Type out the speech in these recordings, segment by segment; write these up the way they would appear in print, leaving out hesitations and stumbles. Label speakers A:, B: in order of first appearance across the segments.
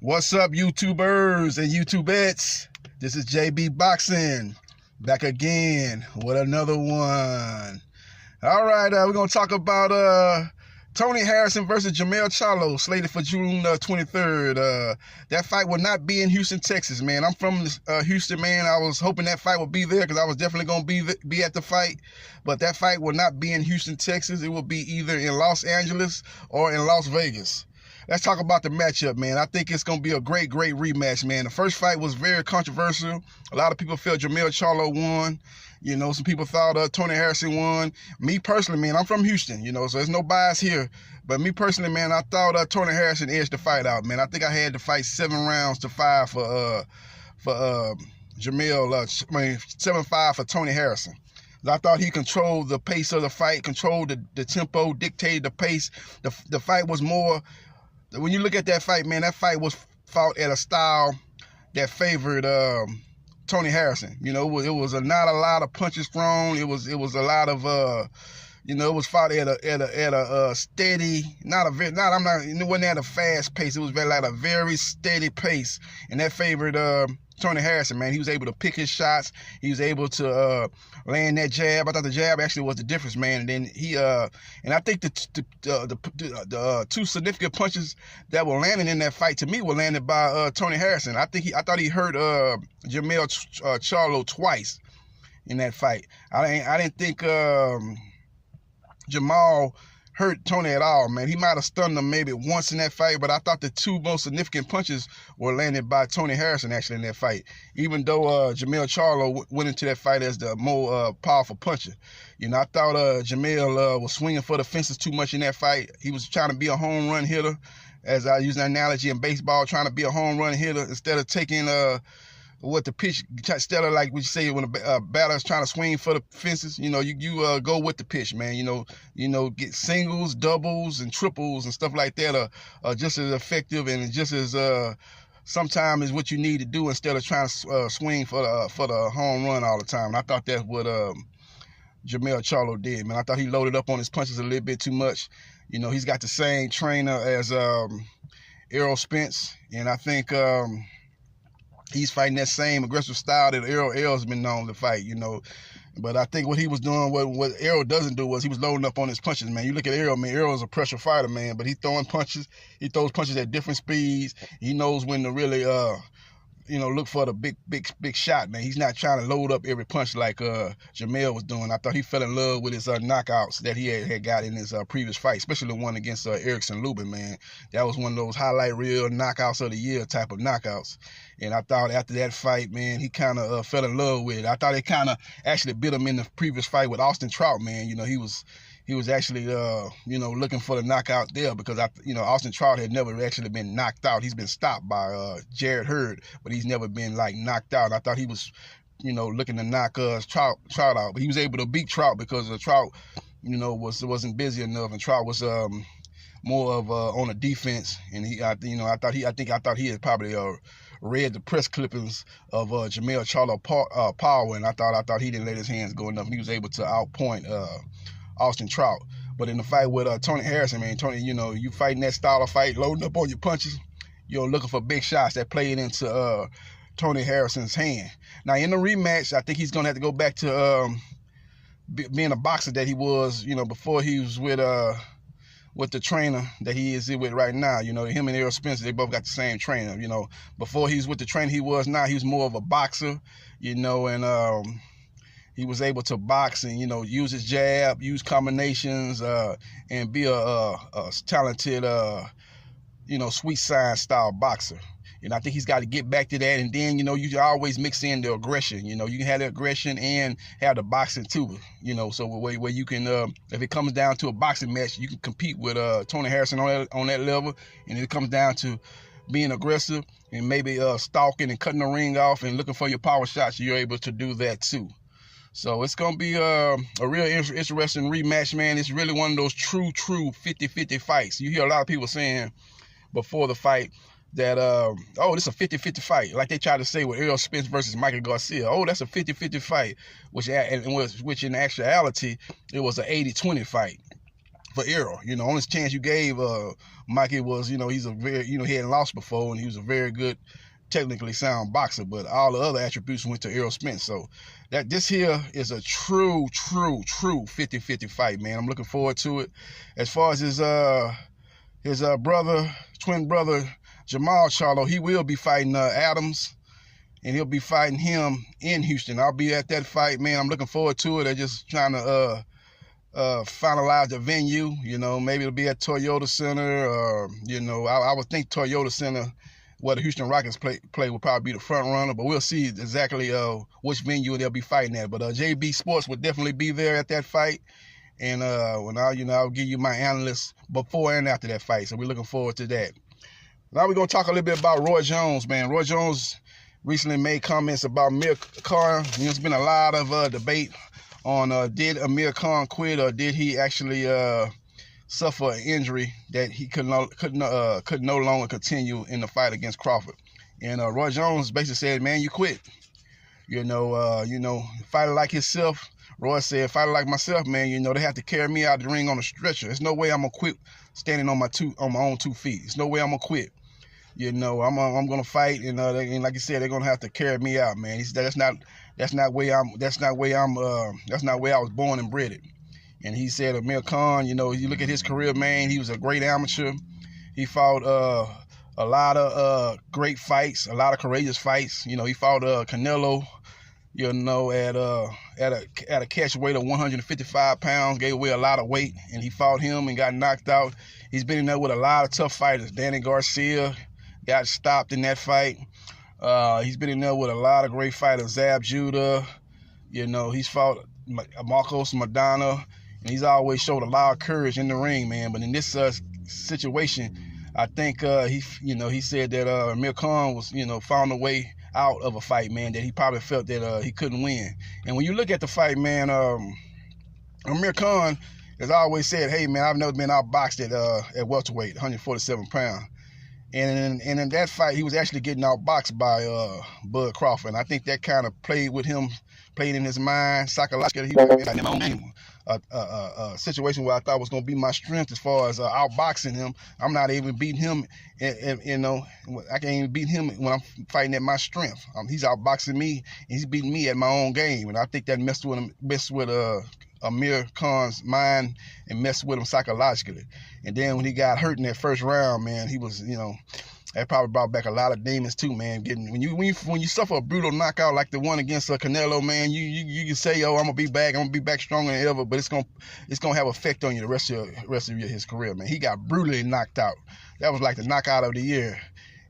A: What's up, YouTubers and YouTubettes? This is JB Boxing, back again with another one. All right, we're going to talk about Tony Harrison versus Charlo, slated for June 23rd. That fight will not be in Houston, Texas, man. I'm from Houston, man. I was hoping that fight would be there because I was definitely going to be at the fight. But that fight will not be in Houston, Texas. It will be either in Los Angeles or in Las Vegas. Let's talk about the matchup, man. I think it's going to be a great rematch, man. The first fight was very controversial. A lot of people felt Charlo won. You know, some people thought Tony Harrison won. Me personally, man, I'm from Houston, you know, so there's no bias here. But me personally, man, I thought Tony Harrison edged the fight out, man. I think I had the fight 7-5 for Jamil. 7-5 for Tony Harrison. I thought he controlled the pace of the fight, controlled the tempo, dictated the pace. The fight was more... When you look at that fight, man, that fight was fought at a style that favored Tony Harrison. You know, it was not a lot of punches thrown. It was a lot of it was fought at a steady, it wasn't at a fast pace. It was at a very steady pace, and that favored Tony Harrison, man. He was able to pick his shots. He was able to land that jab. I thought the jab actually was the difference, man. And then and I think the two significant punches that were landing in that fight to me were landed by Tony Harrison. I thought he hurt Charlo twice in that fight. I didn't think Jamal hurt Tony at all, man. He might have stunned him maybe once in that fight, but I thought the two most significant punches were landed by Tony Harrison actually in that fight, even though Charlo went into that fight as the more powerful puncher. You know, I thought Jamil was swinging for the fences too much in that fight. He was trying to be a home run hitter, as I use an analogy in baseball, trying to be a home run hitter instead of taking what the pitch, instead of like we say when a batter's trying to swing for the fences, you know, you go with the pitch, man. You know, get singles, doubles, and triples and stuff like that are just as effective and just as sometimes is what you need to do instead of trying to swing for the home run all the time. And I thought that's what Charlo did, man. I thought he loaded up on his punches a little bit too much. You know, he's got the same trainer as Errol Spence, and I think he's fighting that same aggressive style that Errol's been known to fight, you know. But I think what he was doing, what Errol doesn't do, was he was loading up on his punches, man. You look at Errol, man. Errol's a pressure fighter, man. But he's throwing punches. He throws punches at different speeds. He knows when to really, look for the big shot, man. He's not trying to load up every punch like Jamil was doing. I thought he fell in love with his knockouts that he had got in his previous fight, especially the one against Erickson Lubin, man. That was one of those highlight reel knockouts of the year type of knockouts. And I thought after that fight, man, he kind of fell in love with it. I thought it kind of actually bit him in the previous fight with Austin Trout, man. You know, he was actually, looking for the knockout there because, Austin Trout had never actually been knocked out. He's been stopped by Jared Hurd, but he's never been, like, knocked out. I thought he was, looking to knock Trout out. But he was able to beat Trout because Trout, wasn't busy enough, and Trout was more of on a defense. And I thought he had probably read the press clippings of Charlo power, and I thought he didn't let his hands go enough. And he was able to outpoint Austin Trout. But in the fight with Tony Harrison, man, Tony, you fighting that style of fight, loading up on your punches, looking for big shots that played into Tony Harrison's hand. Now, in the rematch, I think he's going to have to go back to being a boxer that he was, before he was with the trainer that he is with right now. Him and Errol Spence, they both got the same trainer. Before he's with the trainer he was now, he was more of a boxer, and he was able to box and, use his jab, use combinations, and be a talented, sweet science style boxer. And I think he's got to get back to that. And then, you always mix in the aggression. You can have the aggression and have the boxing too. So where you can, if it comes down to a boxing match, you can compete with Tony Harrison on that level. And it comes down to being aggressive and maybe stalking and cutting the ring off and looking for your power shots. You're able to do that too. So it's going to be a real interesting rematch, man. It's really one of those true 50-50 fights. You hear a lot of people saying before the fight that, this is a 50-50 fight, like they tried to say with Errol Spence versus Michael Garcia. Oh, that's a 50-50 fight, which in actuality, it was an 80-20 fight. for error. Only chance you gave Mikey was, he's a very, he hadn't lost before, and he was a very good, technically sound boxer, but all the other attributes went to Errol Spence. So this here is a true 50-50 fight, man. I'm looking forward to it. As far as his twin brother Jamal Charlo, he will be fighting Adams, and he'll be fighting him in Houston. I'll be at that fight, man. I'm looking forward to it. They're just trying to finalize the venue. Maybe it'll be at Toyota Center, or I would think Toyota Center, where the Houston Rockets play will probably be the front runner, but we'll see exactly which venue they'll be fighting at. But JBsports will definitely be there at that fight, and I'll give you my analysts before and after that fight. So we're looking forward to that. Now we're gonna talk a little bit about Roy Jones, man. Roy Jones recently made comments about Amir Khan. There's been a lot of debate on did Amir Khan quit, or did he actually suffer an injury that he could no longer continue in the fight against Crawford. And Roy Jones basically said, man, you quit. Fighting like himself. Roy said, fighting like myself, man, they have to carry me out the ring on a stretcher. There's no way I'm gonna quit standing on my own 2 feet. There's no way I'm gonna quit. I'm gonna fight, and like you said, they're gonna have to carry me out, man. That's not where I was born and bred it. And he said, Amir Khan, you look at his career, man, he was a great amateur. He fought a lot of great fights, a lot of courageous fights. He fought Canelo, at a catch weight of 155 pounds, gave away a lot of weight, and he fought him and got knocked out. He's been in there with a lot of tough fighters. Danny Garcia got stopped in that fight. He's been in there with a lot of great fighters. Zab Judah, he's fought Marcos Maidana. And he's always showed a lot of courage in the ring, man. But in this situation, I think he said that Amir Khan was, found a way out of a fight, man, that he probably felt that he couldn't win. And when you look at the fight, man, Amir Khan has always said, hey, man, I've never been outboxed at welterweight, 147 pounds. And in that fight, he was actually getting outboxed by Bud Crawford. And I think that kind of played in his mind psychologically. He was in my own game. A situation where I thought was going to be my strength as far as outboxing him. I'm not even beating him, I can't even beat him when I'm fighting at my strength. He's outboxing me, and he's beating me at my own game. And I think that messed with Amir Khan's mind and messed with him psychologically. And then when he got hurt in that first round, man, he was, that probably brought back a lot of demons too, man. When you suffer a brutal knockout like the one against Canelo, man, you can say, I'm gonna be back stronger than ever, but it's gonna have effect on you the rest of his career, man. He got brutally knocked out. That was like the knockout of the year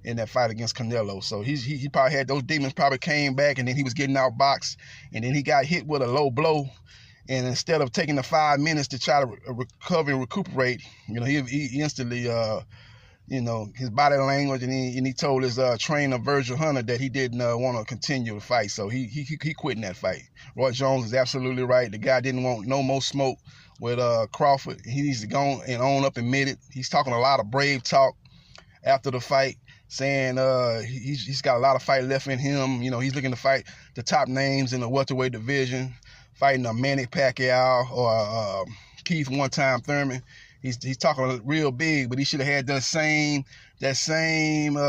A: in that fight against Canelo. So he probably had those demons probably came back, and then he was getting outboxed, and then he got hit with a low blow. And instead of taking the 5 minutes to try to recover and recuperate, he instantly his body language, and he told his trainer Virgil Hunter that he didn't want to continue the fight, so he quit in that fight. Roy Jones is absolutely right. The guy didn't want no more smoke with Crawford. He needs to go and own up and admit it. He's talking a lot of brave talk after the fight, saying he's got a lot of fight left in him. He's looking to fight the top names in the welterweight division, fighting a Manny Pacquiao or Keith one-time Thurman. He's talking real big, but he should have had that same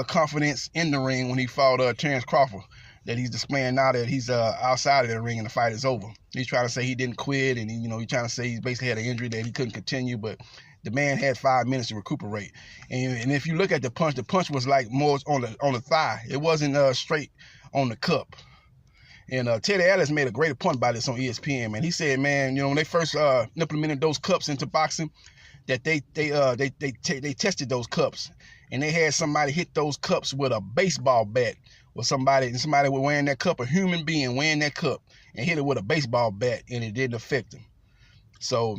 A: confidence in the ring when he fought Terrence Crawford that he's displaying now that he's outside of the ring and the fight is over. He's trying to say he didn't quit, and he's trying to say he basically had an injury that he couldn't continue, but the man had 5 minutes to recuperate. And if you look at the punch was like more on the thigh. It wasn't straight on the cup. And Teddy Atlas made a great point about this on ESPN, man. He said, man, when they first implemented those cups into boxing, that they tested those cups, and they had somebody hit those cups with a baseball bat, or somebody was wearing that cup, a human being wearing that cup, and hit it with a baseball bat, and it didn't affect him. So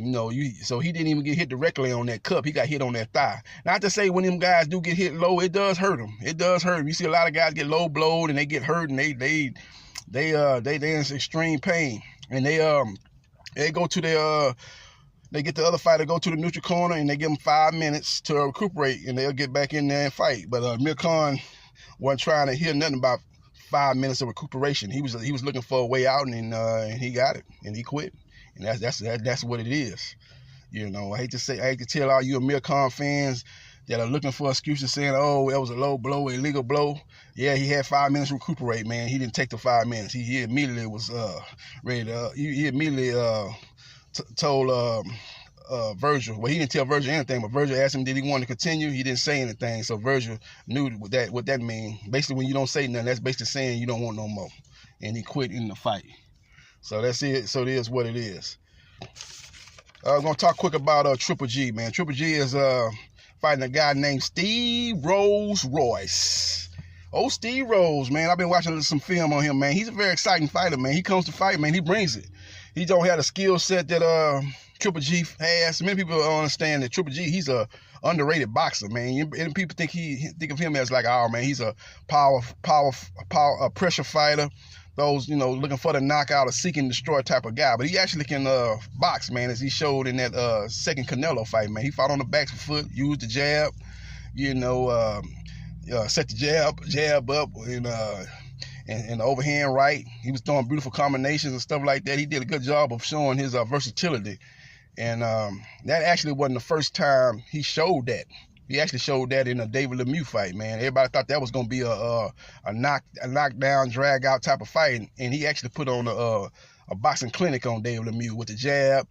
A: so he didn't even get hit directly on that cup. He got hit on that thigh. Not to say when them guys do get hit low, it does hurt them. It does hurt them. You see a lot of guys get low blowed and they get hurt, and they in extreme pain, and they go to their they get the other fighter go to the neutral corner, and they give them 5 minutes to recuperate, and they'll get back in there and fight. But Amir Khan wasn't trying to hear nothing about 5 minutes of recuperation. He was looking for a way out, and he got it, and he quit. And that's what it is. You know, I hate to tell all you Amir fans that are looking for excuses saying, oh, that was a low blow, illegal blow. Yeah, he had 5 minutes to recuperate, man. He didn't take the 5 minutes. He immediately was ready to, he immediately told Virgil. Well, he didn't tell Virgil anything, but Virgil asked him, did he want to continue? He didn't say anything. So Virgil knew what that means. Basically, when you don't say nothing, that's basically saying you don't want no more. And he quit in the fight. So that's it. So it is what it is. I'm going to talk quick about Triple G, man. Triple G is fighting a guy named Steve Royce. Oh, Steve Rose, man. I've been watching some film on him, man. He's a very exciting fighter, man. He comes to fight, man. He brings it. He don't have the skill set that Triple G has. Many people don't understand that Triple G, he's a underrated boxer, man. And people think of him as like, oh, man, he's a power pressure fighter. Those, you know, looking for the knockout or seek and destroy type of guy. But he actually can box, man, as he showed in that second Canelo fight, man. He fought on the back foot, used the jab, you know, set the jab up, and the overhand right. He was throwing beautiful combinations and stuff like that. He did a good job of showing his versatility. And that actually wasn't the first time he showed that. He actually showed that in a David Lemieux fight, man. Everybody thought that was going to be a knockdown, drag-out type of fight. And he actually put on a boxing clinic on David Lemieux with the jab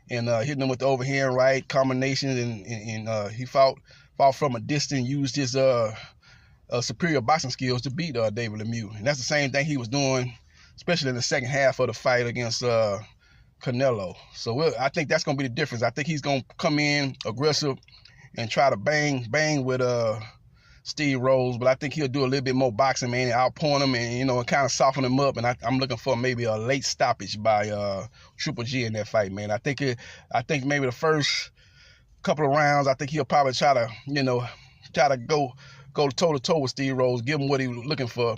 A: and hitting him with the overhand right combinations. And he fought from a distance, used his superior boxing skills to beat David Lemieux. And that's the same thing he was doing, especially in the second half of the fight against Canelo. So I think that's going to be the difference. I think he's going to come in aggressive and try to bang with Steve Rose, but I think he'll do a little bit more boxing, man, and outpoint him and, you know, and kind of soften him up. And I'm looking for maybe a late stoppage by Triple G in that fight, man. I think maybe the first couple of rounds, I think he'll probably try to go toe-to-toe with Steve Rose, give him what he was looking for,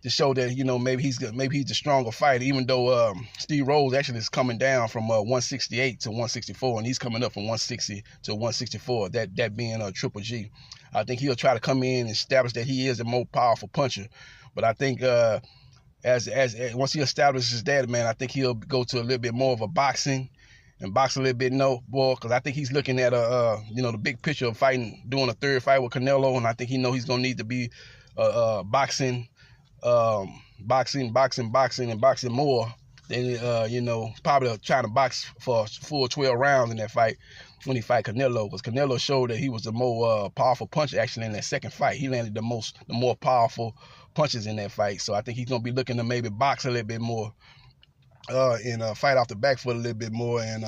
A: to show that, you know, maybe he's the stronger fighter, even though Steve Rose actually is coming down from 168 to 164, and he's coming up from 160 to 164, that being Triple G. I think he'll try to come in and establish that he is a more powerful puncher. But I think as once he establishes that, man, I think he'll go to a little bit more of a boxing and box a little bit more, because I think he's looking at the big picture of fighting, doing a third fight with Canelo, and I think he knows he's going to need to be boxing more than probably trying to box for full 12 rounds in that fight when he fight Canelo, because Canelo showed that he was the more powerful puncher actually in that second fight. He landed the more powerful punches in that fight. So I think he's gonna be looking to maybe box a little bit more and fight off the back foot a little bit more and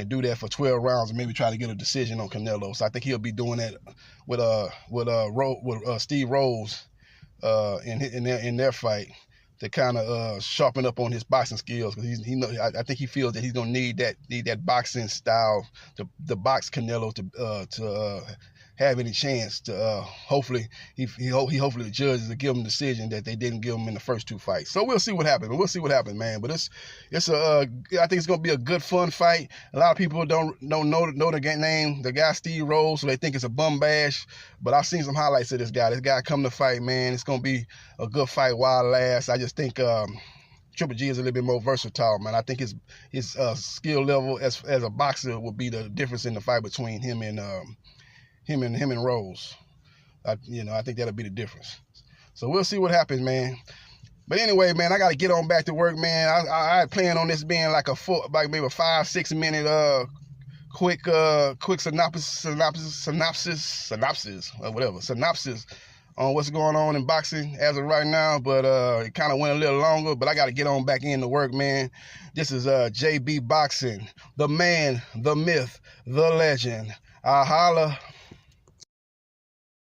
A: do that for 12 rounds and maybe try to get a decision on Canelo. So I think he'll be doing that with Steve Rose in their fight, to kind of sharpen up on his boxing skills, because I think he feels that he's gonna need that boxing style to box Canelo to have any chance to hopefully hopefully the judges will give him a decision that they didn't give him in the first two fights. So we'll see what happens. Man. But I think it's gonna be a good fun fight. A lot of people don't know the name, the guy Steve Rose, so they think it's a bum bash. But I've seen some highlights of this guy. This guy come to fight, man. It's gonna be a good fight while it lasts. I just think Triple G is a little bit more versatile, man. I think his skill level as a boxer will be the difference in the fight between him and Rose. I think that'll be the difference. So we'll see what happens, man. But anyway, man, I got to get on back to work, man. I plan on this being like maybe a 5-6 minute quick synopsis on what's going on in boxing as of right now. But it kind of went a little longer, but I got to get on back into work, man. This is JB Boxing, the man, the myth, the legend. I holla.